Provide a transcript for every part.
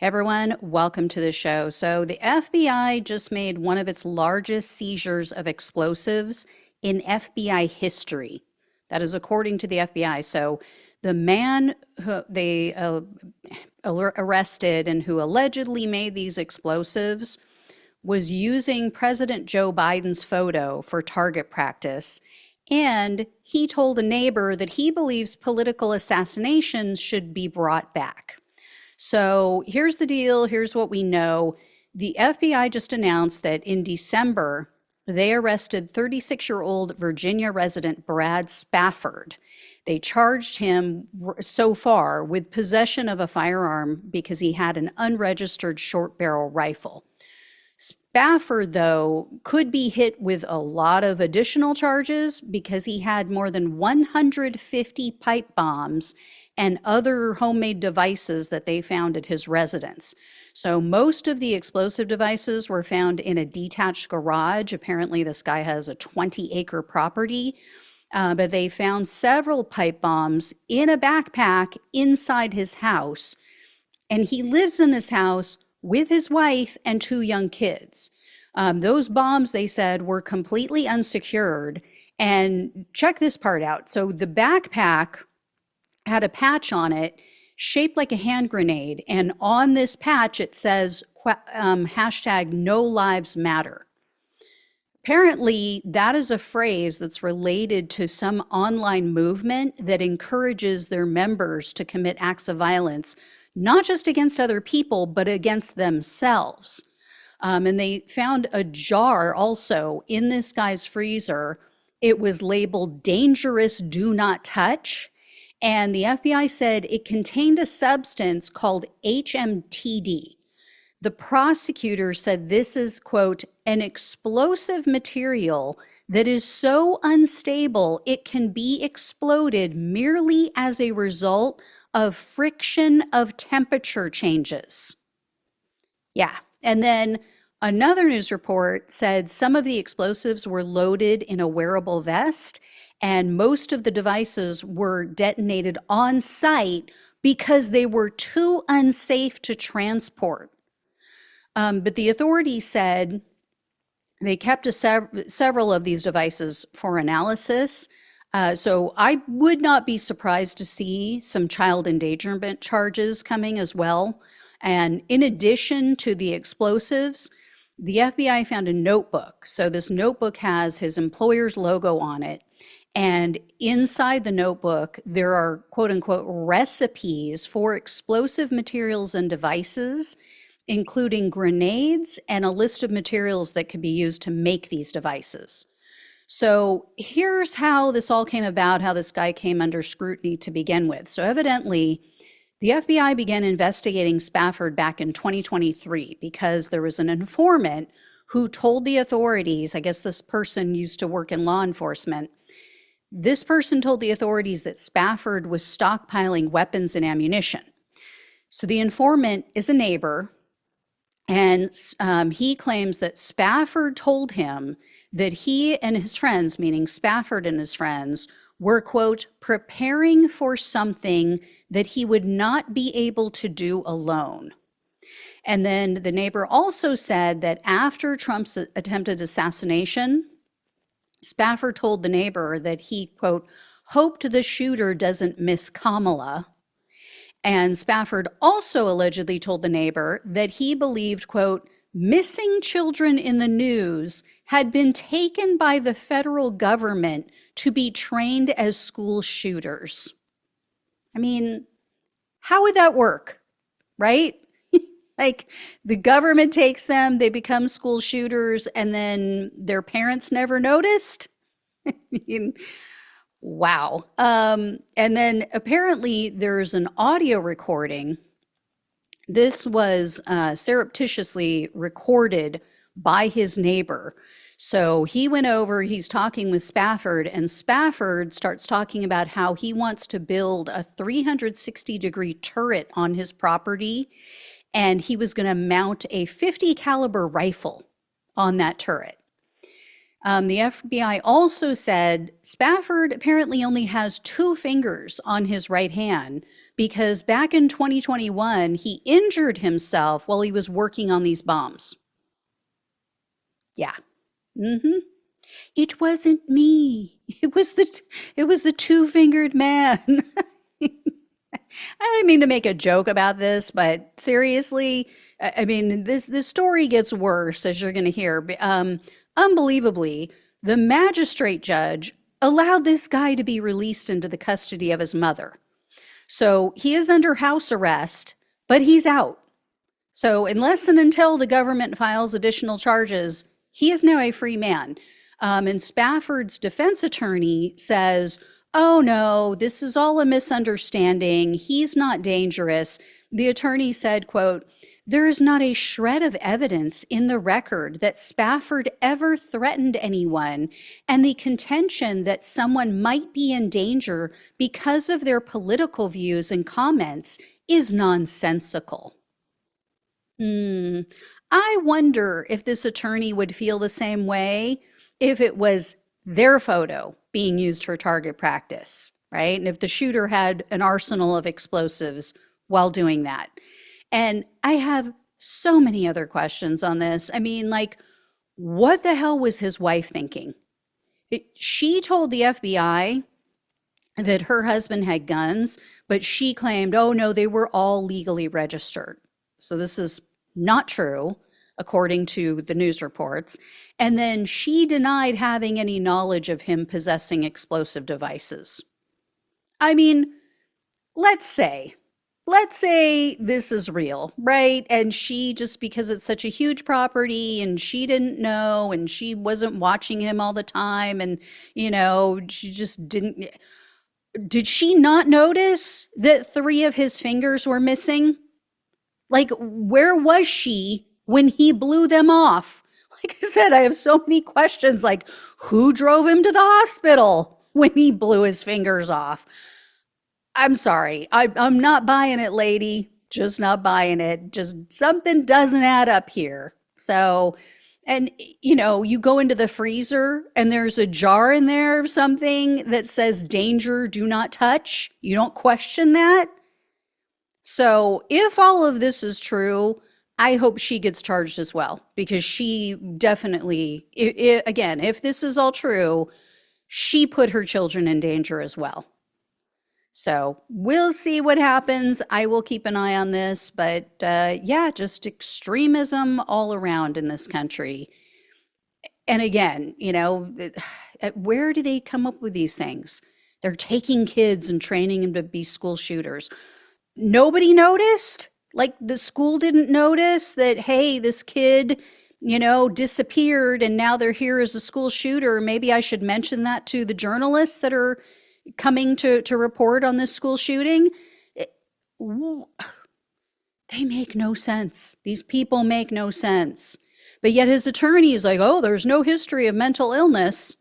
Hey everyone, welcome to the show. So, the FBI just made one of its largest seizures of explosives in FBI history. That is according to the FBI. So, the man who they arrested and who allegedly made these explosives was using President Joe Biden's photo for target practice. And he told a neighbor that he believes political assassinations should be brought back. So here's the deal. Here's what we know. The FBI just announced that in December, they arrested 36-year-old Virginia resident Brad Spafford. They charged him so far with possession of a firearm because he had an unregistered short barrel rifle. Spafford, though, could be hit with a lot of additional charges because he had more than 150 pipe bombs and other homemade devices that they found at his residence. So most of the explosive devices were found in a detached garage. Apparently, this guy has a 20-acre property, but they found several pipe bombs in a backpack inside his house. And he lives in this house with his wife and two young kids. Those bombs, they said, were completely unsecured. And check this part out. So the backpack had a patch on it shaped like a hand grenade. And on this patch, it says hashtag no lives matter. Apparently, that is a phrase that's related to some online movement that encourages their members to commit acts of violence, not just against other people, but against themselves. And they found a jar also in this guy's freezer. It was labeled dangerous, do not touch. And the FBI said it contained a substance called HMTD. The prosecutor said this is, quote, an explosive material that is so unstable it can be exploded merely as a result of friction of temperature changes. Yeah. And then another news report said some of the explosives were loaded in a wearable vest, and most of the devices were detonated on site because they were too unsafe to transport. But the authorities said they kept several of these devices for analysis. So I would not be surprised to see some child endangerment charges coming as well. And in addition to the explosives, the FBI found a notebook. So this notebook has his employer's logo on it. And inside the notebook, there are quote unquote recipes for explosive materials and devices, including grenades and a list of materials that could be used to make these devices. So here's how this all came about, how this guy came under scrutiny to begin with. So evidently, the FBI began investigating Spafford back in 2023 because there was an informant who told the authorities, I guess this person used to work in law enforcement, this person told the authorities that Spafford was stockpiling weapons and ammunition. So the informant is a neighbor, and he claims that Spafford told him that he and his friends, meaning Spafford and his friends, were, quote, preparing for something that he would not be able to do alone. And then the neighbor also said that after Trump's attempted assassination, Spafford told the neighbor that he, quote, hoped the shooter doesn't miss Kamala. And Spafford also allegedly told the neighbor that he believed, quote, missing children in the news had been taken by the federal government to be trained as school shooters. I mean, how would that work, right? Like the government takes them, they become school shooters, and then their parents never noticed? I mean, wow. And then apparently there's an audio recording. This was surreptitiously recorded by his neighbor. So he went over, he's talking with Spafford, and Spafford starts talking about how he wants to build a 360-degree turret on his property, and he was going to mount a 50 caliber rifle on that turret. The FBI also said Spafford apparently only has two fingers on his right hand because back in 2021, he injured himself while he was working on these bombs. Yeah. Mm-hmm. It wasn't me. It was the two-fingered man. I don't mean to make a joke about this, but seriously, I mean this story gets worse as you're going to hear. Unbelievably, the magistrate judge allowed this guy to be released into the custody of his mother. So he is under house arrest, but he's out. So unless and until the government files additional charges, he is now a free man. And Spafford's defense attorney says, oh no, this is all a misunderstanding. He's not dangerous. The attorney said, quote, there is not a shred of evidence in the record that Spafford ever threatened anyone, and the contention that someone might be in danger because of their political views and comments is nonsensical. I wonder if this attorney would feel the same way if it was their photo being used for target practice, right? And if the shooter had an arsenal of explosives while doing that. And I have so many other questions on this. I mean, like, what the hell was his wife thinking? She told the FBI that her husband had guns, but she claimed, oh no, they were all legally registered. So this is not true, according to the news reports. And then she denied having any knowledge of him possessing explosive devices. I mean, let's say this is real, right? And she, just because it's such a huge property and she didn't know and she wasn't watching him all the time and, she just didn't. Did she not notice that 3 of his fingers were missing? Like, where was she when he blew them off? Like I said, I have so many questions, like who drove him to the hospital when he blew his fingers off? I'm sorry. I'm not buying it, lady. Just not buying it. Just something doesn't add up here. So, and you go into the freezer and there's a jar in there of something that says danger, do not touch. You don't question that. So if all of this is true, I hope she gets charged as well, because she definitely, again, if this is all true, she put her children in danger as well. So we'll see what happens. I will keep an eye on this, but yeah, just extremism all around in this country. And again, where do they come up with these things? They're taking kids and training them to be school shooters. Nobody noticed? Like the school didn't notice that, hey, this kid, disappeared and now they're here as a school shooter. Maybe I should mention that to the journalists that are coming to report on this school shooting. They make no sense. These people make no sense. But yet his attorney is like, oh, there's no history of mental illness.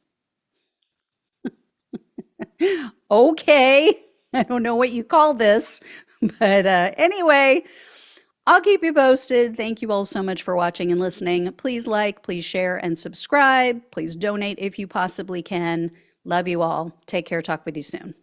Okay. I don't know what you call this. But anyway, I'll keep you posted. Thank you all so much for watching and listening. Please like, please share, and subscribe. Please donate if you possibly can. Love you all. Take care. Talk with you soon.